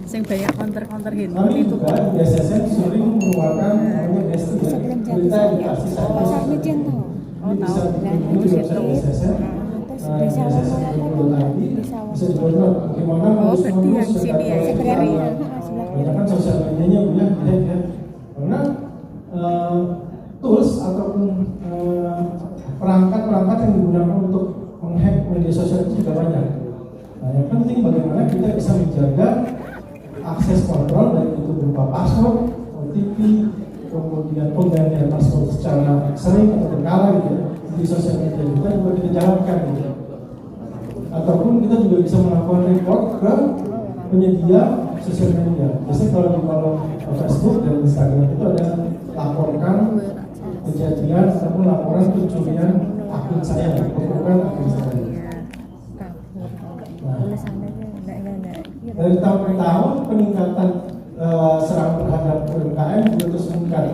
sing banyak counter Kami handphone itu. juga di SSN sering mengeluarkan BST ya, berita edukasi saya. Oh, Bisa tahu. dikunjungi di website SSN. Bisa didownload bagaimana Oh, berarti yang sini ya, sebenarnya ya. banyak kan sosial medianya Bu ya, ya. Karena tools ataupun perangkat-perangkat yang digunakan untuk menghack media sosial itu juga banyak. Nah, yang penting bagaimana kita bisa menjaga akses kontrol, baik itu berupa password, OTP, kemudian penggantian password secara sering atau berkala gitu ya, di sosial media kita juga kita jalankan gitu. Ataupun kita juga bisa melakukan report ke penyedia sosial media. Biasanya kalau Facebook dan Instagram itu ada laporkan kejadian ataupun laporan pencurian akun saya, bukan akun saya. Dari tahun ke tahun peningkatan serangan terhadap UMKM juga terus meningkat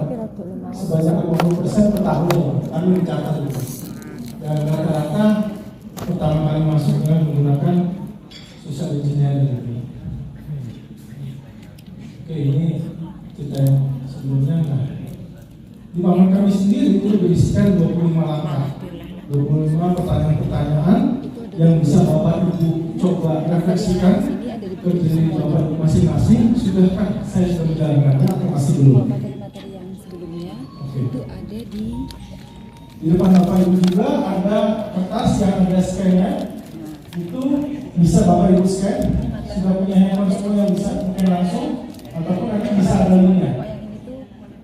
sebanyak 50% per tahunnya. Kami mencatat itu. Dan rata-rata pertama kali masuk dengan menggunakan social engineering ini. Oke, ini kita yang sebelumnya. Nah, di bangun kami sendiri itu berisikan 25 langkah, 25 pertanyaan-pertanyaan yang bisa Bapak Ibu coba refleksikan ke diri Bapak Ibu masing-masing. Sudahkah saya sudah menjalankannya atau masih belum? Materi-materi yang sebelumnya itu ada di depan Bapak Ibu juga ada kertas yang ada scan-nya. Itu bisa Bapak Ibu scan. Sudah punya handphone semua yang bisa mungkin langsung ataupun nanti bisa ada linknya.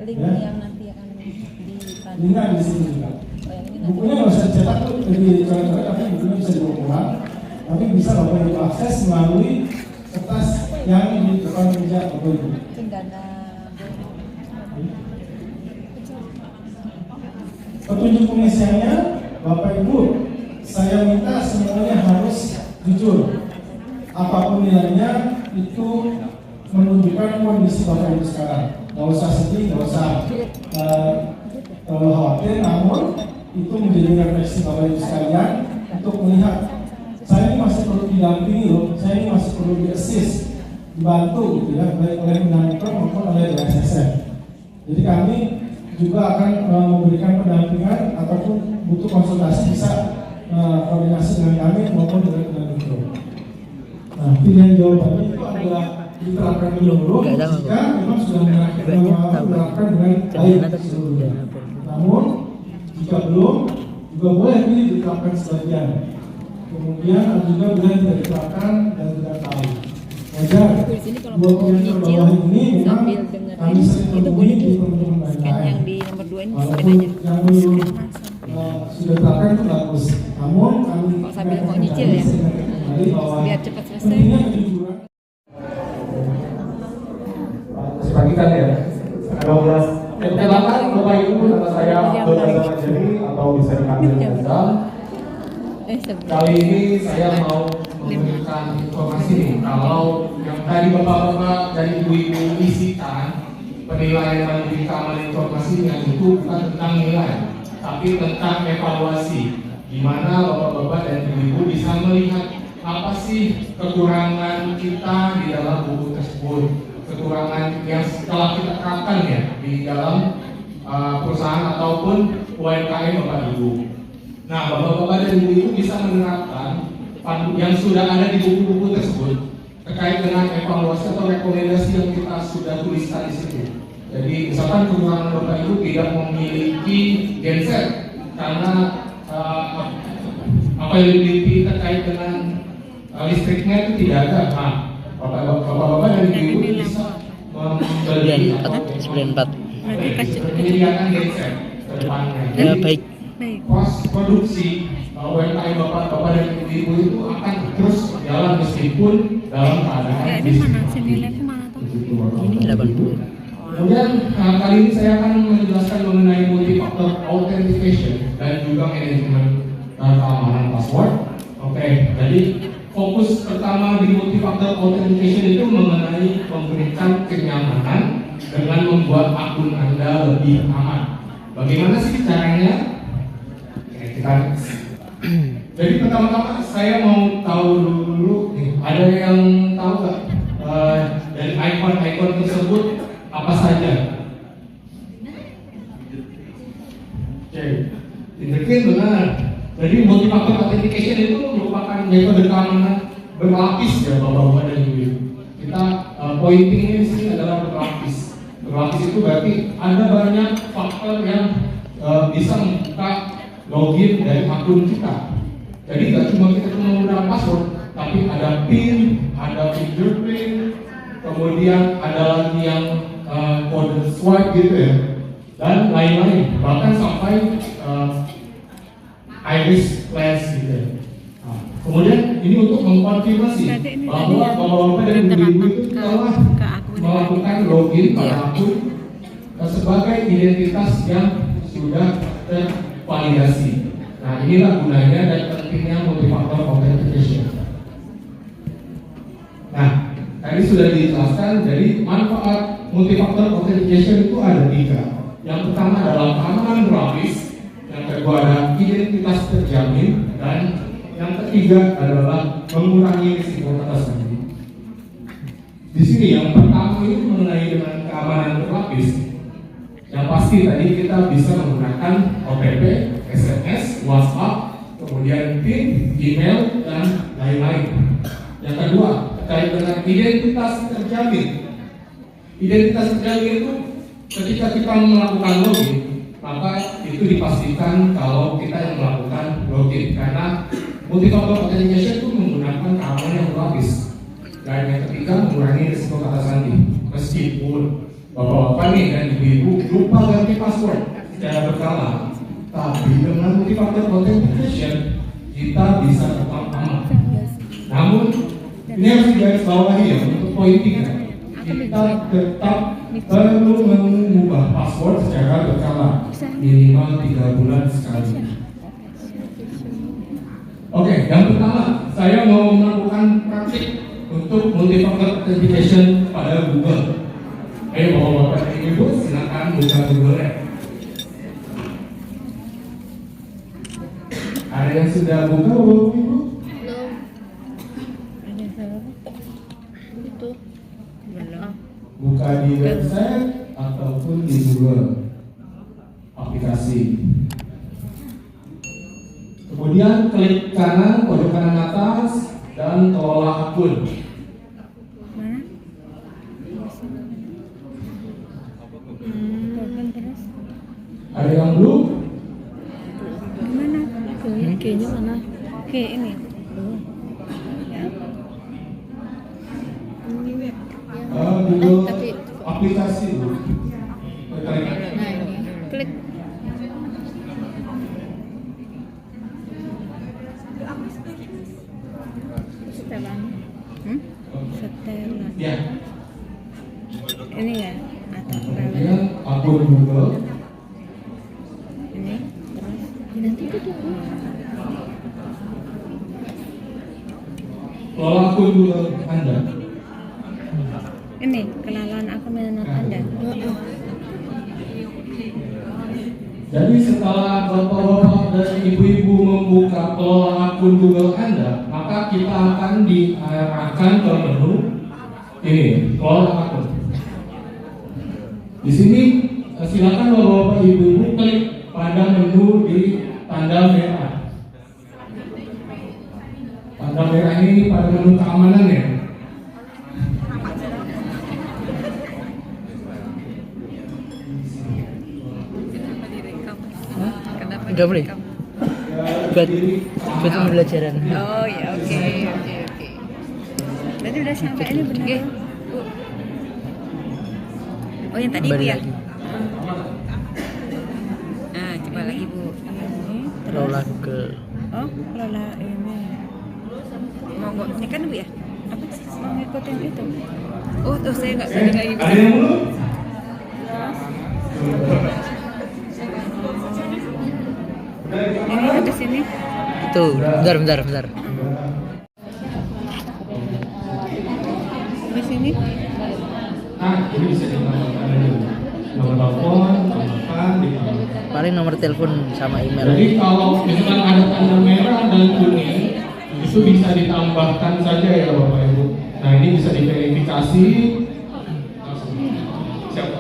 Link ya. yang nanti akan dibuka. Linknya di sini juga. Bukunya nggak usah dicetak tuh, jadi coret-coret, tapi bukunya bisa dibawa pulang. Tapi bisa Bapak Ibu akses melalui kertas yang di depan meja Bapak Ibu. Cendana. Petunjuk pengisiannya, Bapak Ibu, saya minta semuanya harus jujur. Apapun nilainya itu menunjukkan kondisi Bapak Ibu sekarang. Nggak usah sedih, nggak usah khawatir, namun itu menjadi refleksi Bapak Ibu sekalian untuk melihat saya ini masih perlu didampingi loh, saya ini masih perlu di-assist, dibantu gitu ya, baik oleh Menanipro maupun oleh DSSN. Jadi kami juga akan memberikan pendampingan ataupun butuh konsultasi bisa koordinasi dengan kami maupun dengan Menanipro. Nah, pilihan jawabannya itu adalah diterapkan dulu jika memang sudah menerapkan dengan baik seluruhnya. Namun jika belum, juga boleh pilih diterapkan sebagian. Kemudian juga boleh tidak diterapkan dan tidak tahu. Wajar, dua poin terbawah ini memang kami sering temui di teman-teman Scan yang lain. di nomor 2 ini Walaupun scan aja. yang belum sudah diterapkan itu bagus. Namun kami sambil mau nyicil ya, biar cepat selesai. pentingnya kejujuran. Bagikan ya 12. Silakan Bapak Ibu kata saya bersama jadi atau bisa dipanggil Bunda. Kali ini saya mau memberikan informasi nih, kalau yang tadi Bapak-bapak dan Ibu-ibu isikan penilaian dan keamanan informasi yang itu bukan tentang nilai, tapi tentang evaluasi, di mana Bapak-bapak dan Ibu-ibu bisa melihat apa sih kekurangan kita di dalam buku tersebut, kekurangan yang telah kita terapkan ya di dalam perusahaan ataupun UMKM Bapak Ibu. Nah, Bapak-bapak dan Ibu-ibu bisa menerapkan yang sudah ada di buku-buku tersebut terkait dengan evaluasi atau rekomendasi yang kita sudah tuliskan di situ. Jadi, misalkan kekurangan Bapak Ibu tidak memiliki genset karena availability terkait dengan listriknya itu tidak ada. Nah, Bapak-bapak dan Ibu bisa membeli menyediakan genset ke depannya. Ya, baik. Pos produksi UMKM Bapak-bapak dan Ibu itu akan terus jalan meskipun dalam keadaan ini mana sih nilainya mana tuh? Ini 80. Kemudian kali ini saya akan menjelaskan mengenai multi-factor authentication dan juga manajemen keamanan password. Oke, jadi fokus pertama di multi-factor authentication itu mengenai memberikan kenyamanan dengan membuat akun Anda lebih aman. Bagaimana sih caranya? Jadi pertama-tama saya mau tahu dulu nih, ada yang tahu nggak metode keamanan berlapis ya Bapak-Bapak dan Ibu. Kita pointingnya di sini adalah berlapis. Berlapis itu berarti ada banyak faktor yang bisa membuka login dari akun kita. Jadi nggak cuma kita menggunakan password, tapi ada PIN, ada fingerprint, kemudian ada lagi yang kode swipe gitu ya, dan lain-lain. Bahkan sampai iris flash gitu ya. Nah, kemudian ini untuk mengkonfirmasi bahwa Bapak-Bapak dan Ibu itu telah melakukan login pada akun sebagai identitas yang sudah tervalidasi. Nah, inilah gunanya dan pentingnya multifaktor authentication. Nah, tadi sudah dijelaskan, jadi manfaat multifaktor authentication itu ada 3. Yang pertama adalah keamanan berlapis, yang kedua ada identitas terjamin, dan yang ketiga adalah mengurangi risiko kata sandi. Di sini yang pertama ini mengenai dengan keamanan berlapis. Yang pasti tadi kita bisa menggunakan OTP, SMS, WhatsApp, kemudian PIN, email, dan lain-lain. Yang kedua, terkait dengan identitas terjamin. Identitas terjamin itu ketika kita melakukan login, maka itu dipastikan kalau kita yang melakukan login, karena multifaktor authentication itu menggunakan keamanan yang berlapis. Dan yang ketiga, mengurangi risiko kata sandi. Meskipun Bapak-bapak nih dan ibu-ibu lupa ganti password secara berkala, tapi dengan multifaktor authentication kita bisa tetap aman. Namun ini harus digarisbawahi ya untuk pointingnya. Kita tetap perlu mengubah password secara berkala, minimal 3 bulan sekali. Oke, yang pertama saya mau melakukan praktik untuk multifaktor authentication pada Google. Ayo Bapak-bapak dan Ibu, silakan buka Google ya. Ada yang sudah buka Bapak Ibu? Belum. Ada salah. Itu belum. Buka di website ataupun di Google aplikasi. Kemudian klik kanan, pojok kanan atas, dan kelola akun. Mana? Terus Ada yang belum? gimana? Kayaknya mana? Oke, ini. Google tapi aplikasi Bu. Klik. nah ini. Klik. Setelan. Setelan. Ya. Ini ya? Atau Kemudian akun Google. ini? Terus Nanti itu tuh. Kelola akun Google Anda. ini kenalan aku menurut Anda. Jadi setelah Bapak-bapak dan Ibu-ibu membuka kelola akun Google Anda, maka kita akan diarahkan ke menu ini, kelola akun. Di sini silakan Bapak-bapak Ibu-ibu klik pada menu di tanda merah. Tanda merah ini pada menu keamanan ya. Enggak boleh. Buat pembelajaran. Oh ya, oke. Berarti udah sampai ini benar. Oke. Oh yang tadi Bu Kembali ya? lagi. Nah, coba lagi Bu. Ini. Kelola Google. Oh, kelola ini. Mau tekan Bu ya? Apa sih? Mau ngikutin itu? Oh, tuh saya nggak bisa lagi. Ada yang belum? Ini ada sini. Itu, bentar. Di sini. Nah, ini bisa ditambahkan dulu. Nomor telepon, tambahkan, ditambahkan. Paling nomor telepon sama email. Jadi kalau misalkan ada tanda merah dan kuning, itu bisa ditambahkan saja ya Bapak Ibu. Nah ini bisa diverifikasi. Siapa?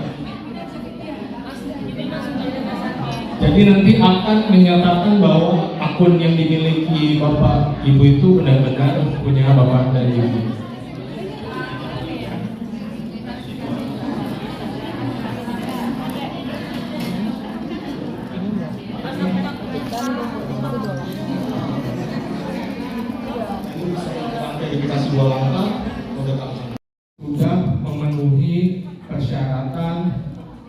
Jadi nanti akan menyatakan bahwa akun yang dimiliki Bapak Ibu itu benar-benar punya Bapak dan Ibu. Verifikasi 2 langkah sudah memenuhi persyaratan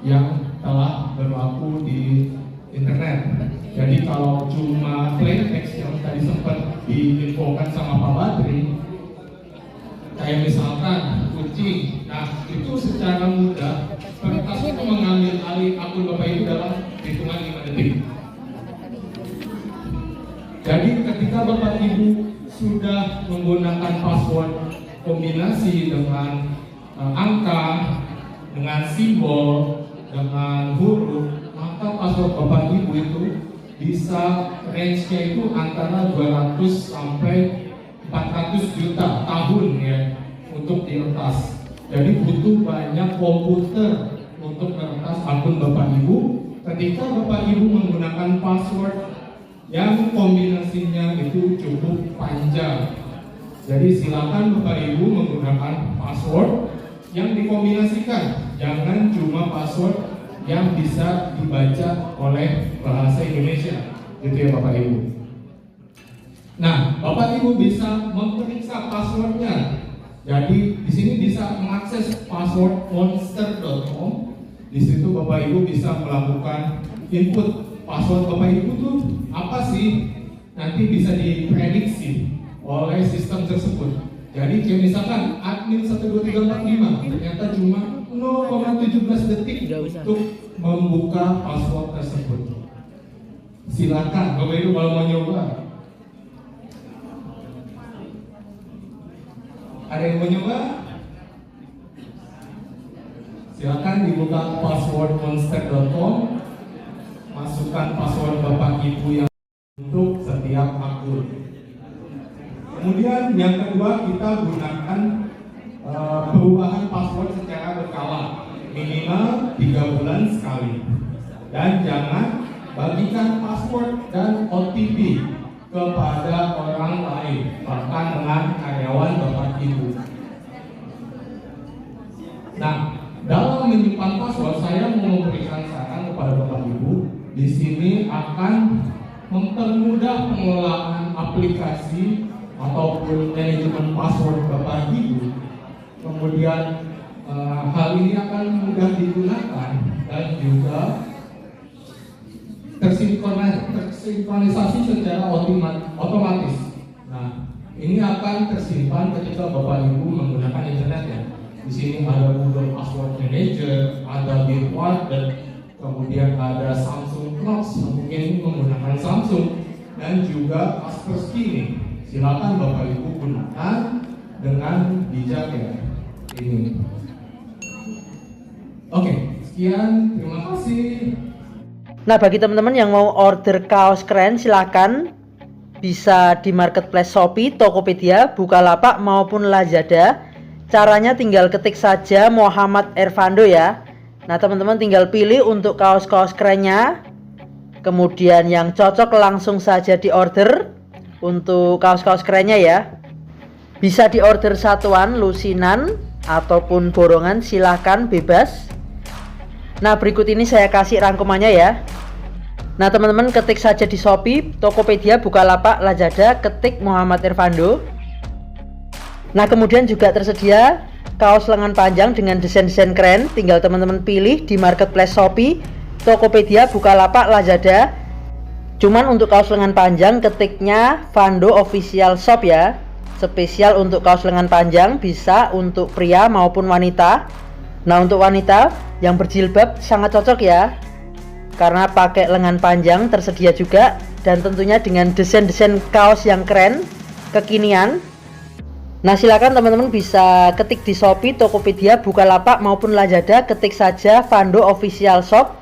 yang telah berlaku di internet. Jadi kalau cuma plain text yang tadi sempat diinfokan sama Pak Badri, kayak misalkan kucing, nah itu secara mudah kertas itu mengambil alih akun Bapak Ibu dalam hitungan 5 detik. Jadi ketika Bapak Ibu sudah menggunakan password kombinasi dengan angka, dengan simbol, dengan huruf, maka password Bapak Ibu itu bisa range-nya itu antara 200 sampai 400 juta tahun ya untuk diretas. Jadi butuh banyak komputer untuk meretas akun Bapak Ibu. Ketika Bapak Ibu menggunakan password yang kombinasinya itu cukup panjang. Jadi silakan Bapak Ibu menggunakan password yang dikombinasikan, jangan cuma password yang bisa dibaca oleh bahasa Indonesia, gitu ya Bapak Ibu. Nah, Bapak Ibu bisa memeriksa passwordnya. Jadi di sini bisa mengakses password monster.com. Di situ Bapak Ibu bisa melakukan input password Bapak Ibu tuh apa sih? Nanti bisa diprediksi oleh sistem tersebut. Jadi kayak misalkan admin 12345 ternyata cuma 0,17 detik untuk membuka password tersebut. Silakan Bapak Ibu kalau mau nyoba. Ada yang mau nyoba? Silakan dibuka password monster.com. Masukkan password Bapak Ibu yang untuk setiap akun. Kemudian yang kedua, kita gunakan perubahan password secara berkala, minimal 3 bulan sekali. Dan jangan bagikan password dan OTP kepada orang lain, bahkan dengan karyawan Bapak Ibu. Nah, dalam menyimpan password, saya mau memberikan saran kepada Bapak Ibu. Di sini akan mempermudah pengelolaan aplikasi ataupun manajemen password Bapak Ibu. Kemudian hal ini akan mudah digunakan dan juga tersinkronisasi secara otomatis. Nah, ini akan tersimpan ketika Bapak Ibu menggunakan internet ya. Di sini ada Google Password Manager, ada Bitwarden, kemudian ada Samsung Knox, mungkin menggunakan Samsung, dan juga Kaspersky ini. Silakan Bapak Ibu gunakan dengan bijak ya. Ini. Oke, sekian, terima kasih. Nah, bagi teman-teman yang mau order kaos keren, silakan bisa di marketplace Shopee, Tokopedia, Bukalapak maupun Lazada. Caranya tinggal ketik saja Muhammad Ervando ya. Nah, teman-teman tinggal pilih untuk kaos-kaos kerennya. Kemudian yang cocok langsung saja diorder untuk kaos-kaos kerennya ya. Bisa diorder satuan, lusinan ataupun borongan, silahkan bebas. Nah, berikut ini saya kasih rangkumannya ya. Nah, teman-teman ketik saja di Shopee, Tokopedia, Bukalapak, Lazada, ketik Muhammad Ervando. Nah, kemudian juga tersedia kaos lengan panjang dengan desain-desain keren. Tinggal teman-teman pilih di marketplace Shopee, Tokopedia, Bukalapak, Lazada. Cuman untuk kaos lengan panjang ketiknya Vando Official Shop ya. Spesial untuk kaos lengan panjang, bisa untuk pria maupun wanita. Nah, untuk wanita yang berjilbab sangat cocok ya, karena pakai lengan panjang tersedia juga, dan tentunya dengan desain-desain kaos yang keren, kekinian. Nah, silakan teman-teman bisa ketik di Shopee, Tokopedia, Bukalapak maupun Lazada, ketik saja Vando Official Shop.